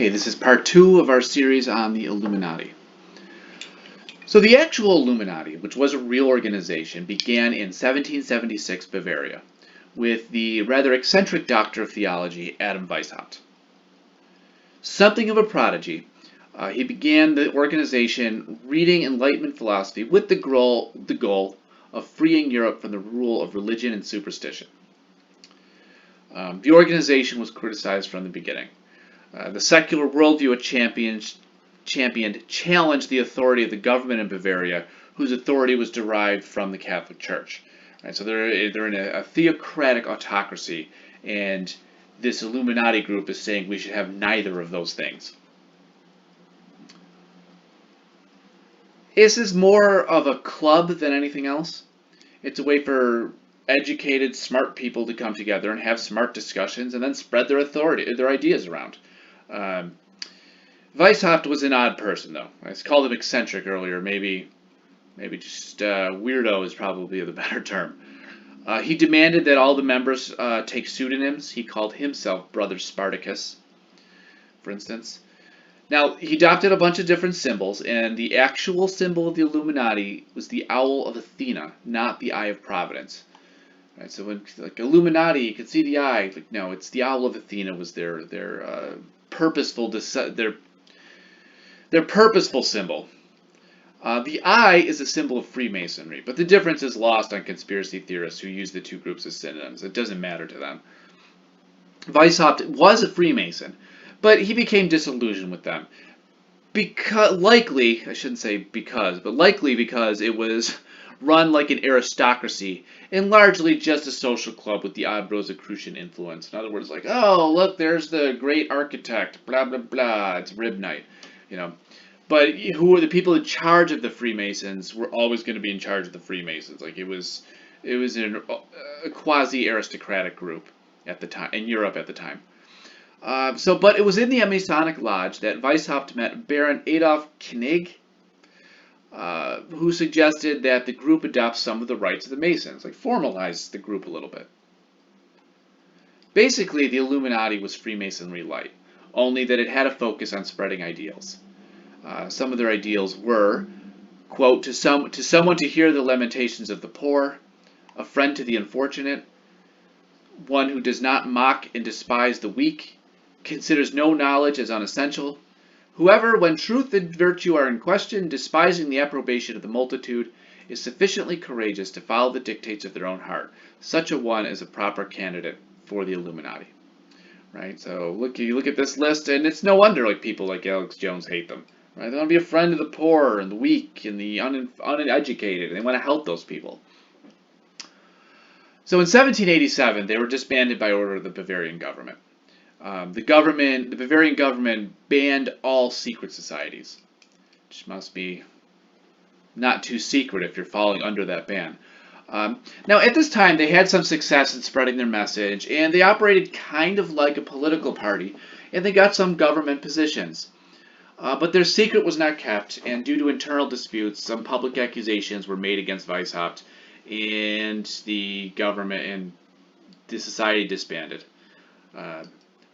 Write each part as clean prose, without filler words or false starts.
Okay, this is part 2 of our series on the Illuminati. So the actual Illuminati, which was a real organization, began in 1776 Bavaria with the rather eccentric doctor of theology, Adam Weishaupt. Something of a prodigy, he began the organization reading Enlightenment philosophy with the goal of freeing Europe from the rule of religion and superstition. The organization was criticized from the beginning. The secular worldview it championed challenged the authority of the government in Bavaria, whose authority was derived from the Catholic Church. Right, so they're in a theocratic autocracy, and this Illuminati group is saying we should have neither of those things. This is more of a club than anything else. It's a way for educated, smart people to come together and have smart discussions and then spread their authority, their ideas around. Weishaupt was an odd person, though. I called him eccentric earlier. Maybe just weirdo is probably the better term. He demanded that all the members take pseudonyms. He called himself Brother Spartacus, for instance. Now, he adopted a bunch of different symbols, and the actual symbol of the Illuminati was the owl of Athena, not the eye of Providence. Right, so when Illuminati, you can see the eye. No, it's the owl of Athena was their purposeful symbol. The eye is a symbol of Freemasonry, but the difference is lost on conspiracy theorists who use the two groups as synonyms. It doesn't matter to them. Weishaupt was a Freemason, but he became disillusioned with them. Likely because it was run like an aristocracy and largely just a social club with the odd Rosicrucian influence. In other words, like, oh, look, there's the great architect, blah, blah, blah, it's rib night, But who were the people in charge of the Freemasons were always going to be in charge of the Freemasons. Like, it was a quasi-aristocratic group at the time, in Europe at the time. But it was in the Masonic Lodge that Weishaupt met Baron Adolf Koenig, who suggested that the group adopt some of the rights of the Masons, like formalize the group a little bit. Basically, the Illuminati was Freemasonry light, only that it had a focus on spreading ideals. Some of their ideals were, quote, to someone to hear the lamentations of the poor, a friend to the unfortunate, one who does not mock and despise the weak, considers no knowledge as unessential, whoever, when truth and virtue are in question, despising the approbation of the multitude, is sufficiently courageous to follow the dictates of their own heart. Such a one is a proper candidate for the Illuminati. Right? So you look at this list, and it's no wonder people like Alex Jones hate them. Right? They want to be a friend of the poor and the weak and the uneducated, and they want to help those people. So in 1787, they were disbanded by order of the Bavarian government. The Bavarian government banned all secret societies, which must be not too secret if you're falling under that ban. Now, at this time, they had some success in spreading their message, and they operated kind of like a political party, and they got some government positions. But their secret was not kept, and due to internal disputes, some public accusations were made against Weishaupt, and the government and the society disbanded.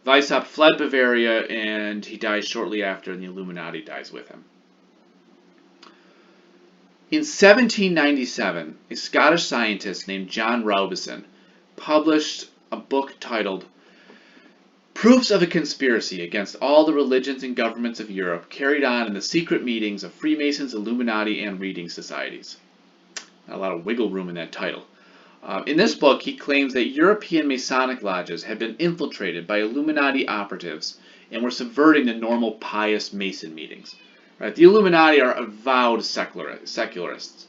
Weishaupt fled Bavaria, and he dies shortly after, and the Illuminati dies with him. In 1797, a Scottish scientist named John Robison published a book titled Proofs of a Conspiracy Against All the Religions and Governments of Europe Carried On in the Secret Meetings of Freemasons, Illuminati, and Reading Societies. Not a lot of wiggle room in that title. In this book, he claims that European Masonic lodges had been infiltrated by Illuminati operatives and were subverting the normal pious Mason meetings. Right? The Illuminati are avowed secularists,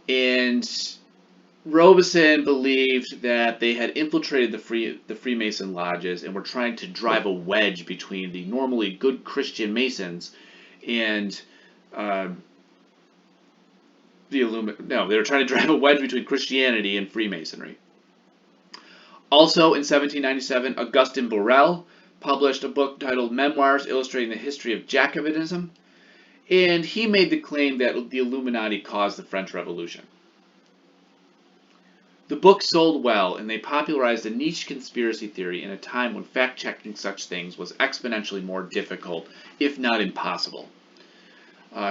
and Robison believed that they had infiltrated the Freemason lodges and were trying to drive a wedge between the normally good Christian Masons and they were trying to drive a wedge between Christianity and Freemasonry. Also, in 1797, Augustin Borel published a book titled Memoirs Illustrating the History of Jacobinism, and he made the claim that the Illuminati caused the French Revolution. The book sold well, and they popularized a niche conspiracy theory in a time when fact-checking such things was exponentially more difficult, if not impossible.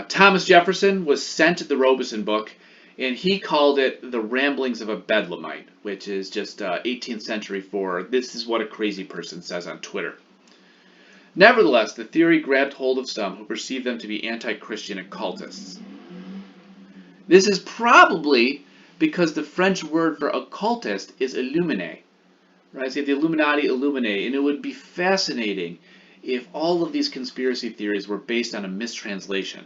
Thomas Jefferson was sent the Robeson book, and he called it The Ramblings of a Bedlamite, which is just 18th century for this is what a crazy person says on Twitter. Nevertheless, the theory grabbed hold of some who perceived them to be anti-Christian occultists. This is probably because the French word for occultist is illuminé, right? So you have the Illuminati, illuminé, and it would be fascinating if all of these conspiracy theories were based on a mistranslation,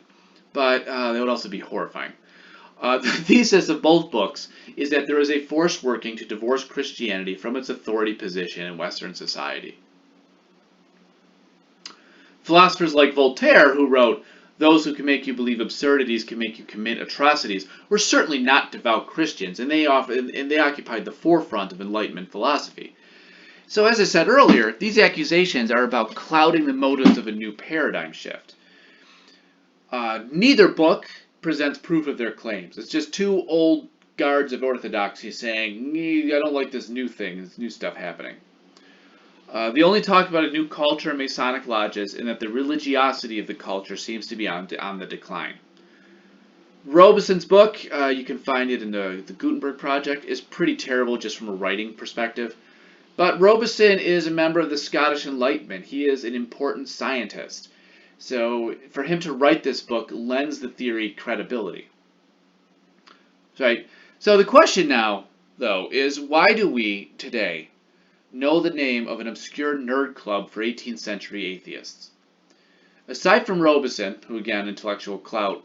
but they would also be horrifying. The thesis of both books is that there is a force working to divorce Christianity from its authority position in Western society. Philosophers like Voltaire, who wrote, "Those who can make you believe absurdities can make you commit atrocities," were certainly not devout Christians, and they occupied the forefront of Enlightenment philosophy. So as I said earlier, these accusations are about clouding the motives of a new paradigm shift. Neither book presents proof of their claims. It's just two old guards of orthodoxy saying, I don't like this new thing, this new stuff happening. They only talk about a new culture in Masonic lodges and that the religiosity of the culture seems to be on the decline. Robeson's book, you can find it in the Gutenberg Project, is pretty terrible just from a writing perspective. But Robeson is a member of the Scottish Enlightenment. He is an important scientist. So for him to write this book lends the theory credibility. Right? So the question now, though, is why do we, today, know the name of an obscure nerd club for 18th century atheists? Aside from Robeson, who again, intellectual clout,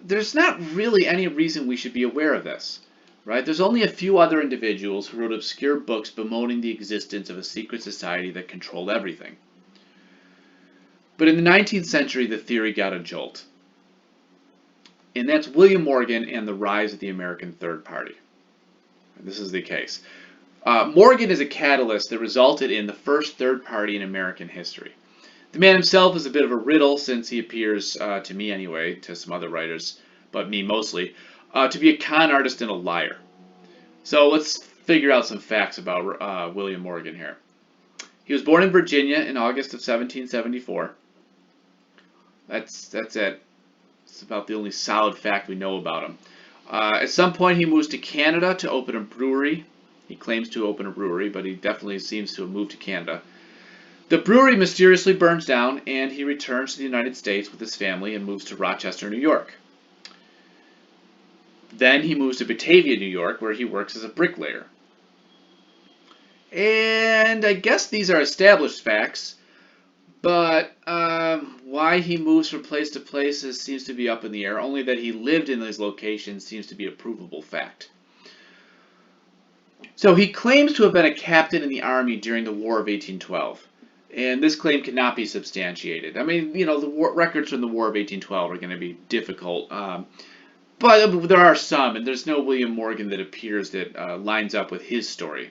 there's not really any reason we should be aware of this. Right? There's only a few other individuals who wrote obscure books bemoaning the existence of a secret society that controlled everything. But in the 19th century, the theory got a jolt. And that's William Morgan and the rise of the American Third Party. This is the case. Morgan is a catalyst that resulted in the first third party in American history. The man himself is a bit of a riddle, since he appears, to me anyway, to some other writers, but me mostly, to be a con artist and a liar. So let's figure out some facts about William Morgan here. He was born in Virginia in August of 1774. That's it. It's about the only solid fact we know about him. At some point he moves to Canada to open a brewery. He claims to open a brewery, but he definitely seems to have moved to Canada. The brewery mysteriously burns down, and he returns to the United States with his family and moves to Rochester, New York. Then he moves to Batavia, New York, where he works as a bricklayer. And I guess these are established facts, but why he moves from place to place seems to be up in the air. Only that he lived in these locations seems to be a provable fact. So he claims to have been a captain in the army during the War of 1812. And this claim cannot be substantiated. I mean, the records from the War of 1812 are going to be difficult. But there are some, and there's no William Morgan that appears that lines up with his story.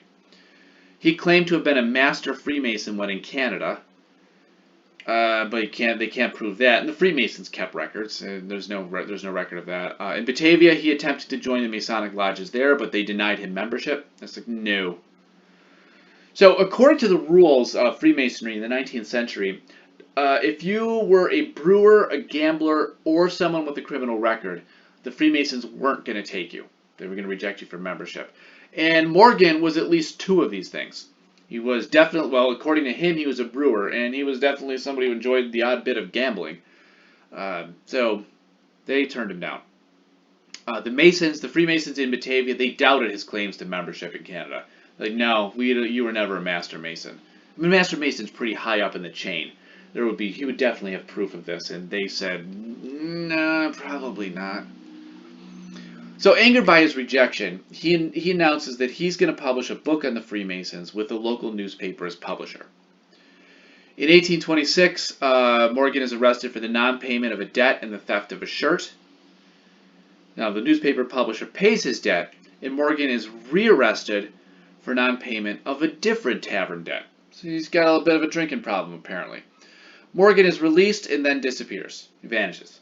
He claimed to have been a master Freemason when in Canada, but they can't prove that. And the Freemasons kept records, and there's no record of that. In Batavia, he attempted to join the Masonic lodges there, but they denied him membership. That's like, no. So according to the rules of Freemasonry in the 19th century, if you were a brewer, a gambler, or someone with a criminal record, the Freemasons weren't going to take you. They were going to reject you for membership. And Morgan was at least two of these things. He was definitely, well, according to him, he was a brewer, and he was definitely somebody who enjoyed the odd bit of gambling. So they turned him down. The Freemasons in Batavia, they doubted his claims to membership in Canada. Like, no, you were never a Master Mason. I mean, Master Mason's pretty high up in the chain. He would definitely have proof of this, and they said, nah, probably not. So angered by his rejection, he announces that he's going to publish a book on the Freemasons with the local newspaper as publisher. In 1826, Morgan is arrested for the non-payment of a debt and the theft of a shirt. Now, the newspaper publisher pays his debt, and Morgan is rearrested for non-payment of a different tavern debt. So he's got a little bit of a drinking problem, apparently. Morgan is released and then disappears. He vanishes.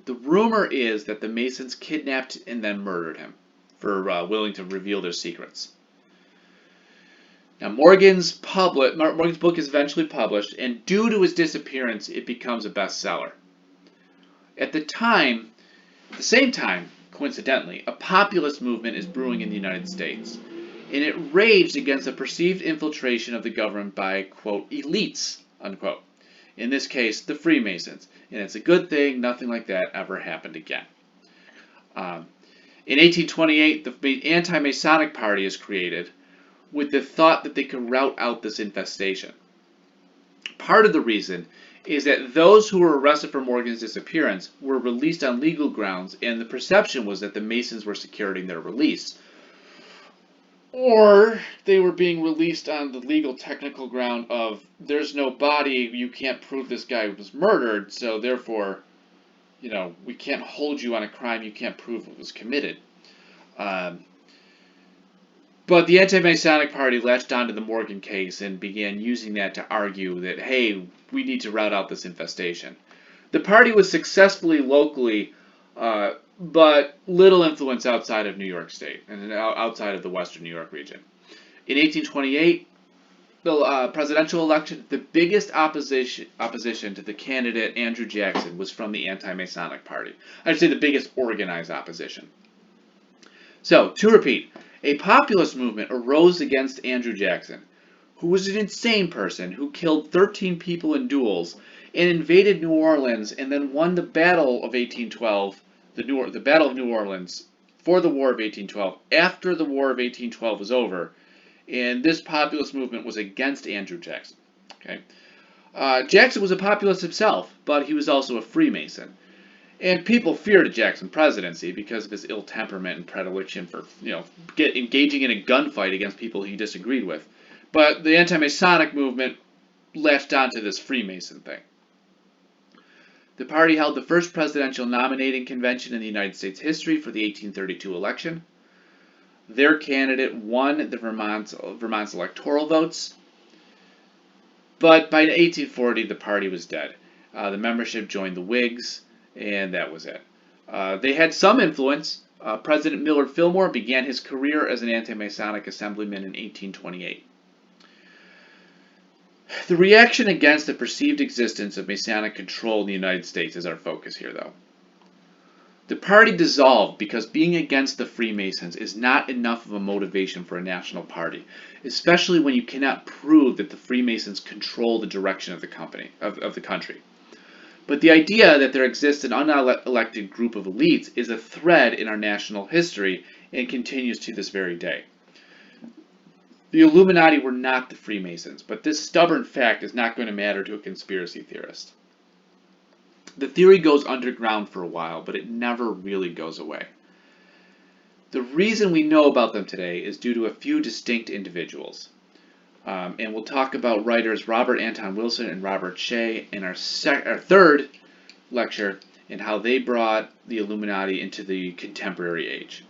The rumor is that the Masons kidnapped and then murdered him. for willing to reveal their secrets. Now, Morgan's book is eventually published, and due to his disappearance, it becomes a bestseller. At the same time, coincidentally, a populist movement is brewing in the United States, and it raged against the perceived infiltration of the government by, quote, elites, unquote. In this case, the Freemasons. And it's a good thing nothing like that ever happened again. In 1828, the Anti-Masonic Party is created with the thought that they could rout out this infestation. Part of the reason is that those who were arrested for Morgan's disappearance were released on legal grounds, and the perception was that the Masons were securing their release. Or they were being released on the legal technical ground of there's no body, you can't prove this guy was murdered, so therefore, we can't hold you on a crime you can't prove it was committed. But the Anti-Masonic Party latched onto the Morgan case and began using that to argue that, hey, we need to rout out this infestation. The party was successfully locally, but little influence outside of New York State and outside of the Western New York region. In 1828, the presidential election, the biggest opposition to the candidate Andrew Jackson was from the Anti-Masonic Party. I'd say the biggest organized opposition. So, to repeat, a populist movement arose against Andrew Jackson, who was an insane person who killed 13 people in duels and invaded New Orleans and then won the Battle of 1812, the Battle of New Orleans, for the War of 1812, after the War of 1812 was over, and this populist movement was against Andrew Jackson. Okay, Jackson was a populist himself, but he was also a Freemason. And people feared a Jackson presidency because of his ill temperament and predilection for, engaging in a gunfight against people he disagreed with. But the anti-Masonic movement latched onto this Freemason thing. The party held the first presidential nominating convention in the United States history for the 1832 election. Their candidate won the Vermont's electoral votes. But by 1840, the party was dead. The membership joined the Whigs, and that was it. They had some influence. President Millard Fillmore began his career as an anti-Masonic assemblyman in 1828. The reaction against the perceived existence of Masonic control in the United States is our focus here, though. The party dissolved because being against the Freemasons is not enough of a motivation for a national party, especially when you cannot prove that the Freemasons control the direction of the country. But the idea that there exists an unelected group of elites is a thread in our national history and continues to this very day. The Illuminati were not the Freemasons, but this stubborn fact is not going to matter to a conspiracy theorist. The theory goes underground for a while, but it never really goes away. The reason we know about them today is due to a few distinct individuals. And we'll talk about writers Robert Anton Wilson and Robert Shea in our third lecture and how they brought the Illuminati into the contemporary age.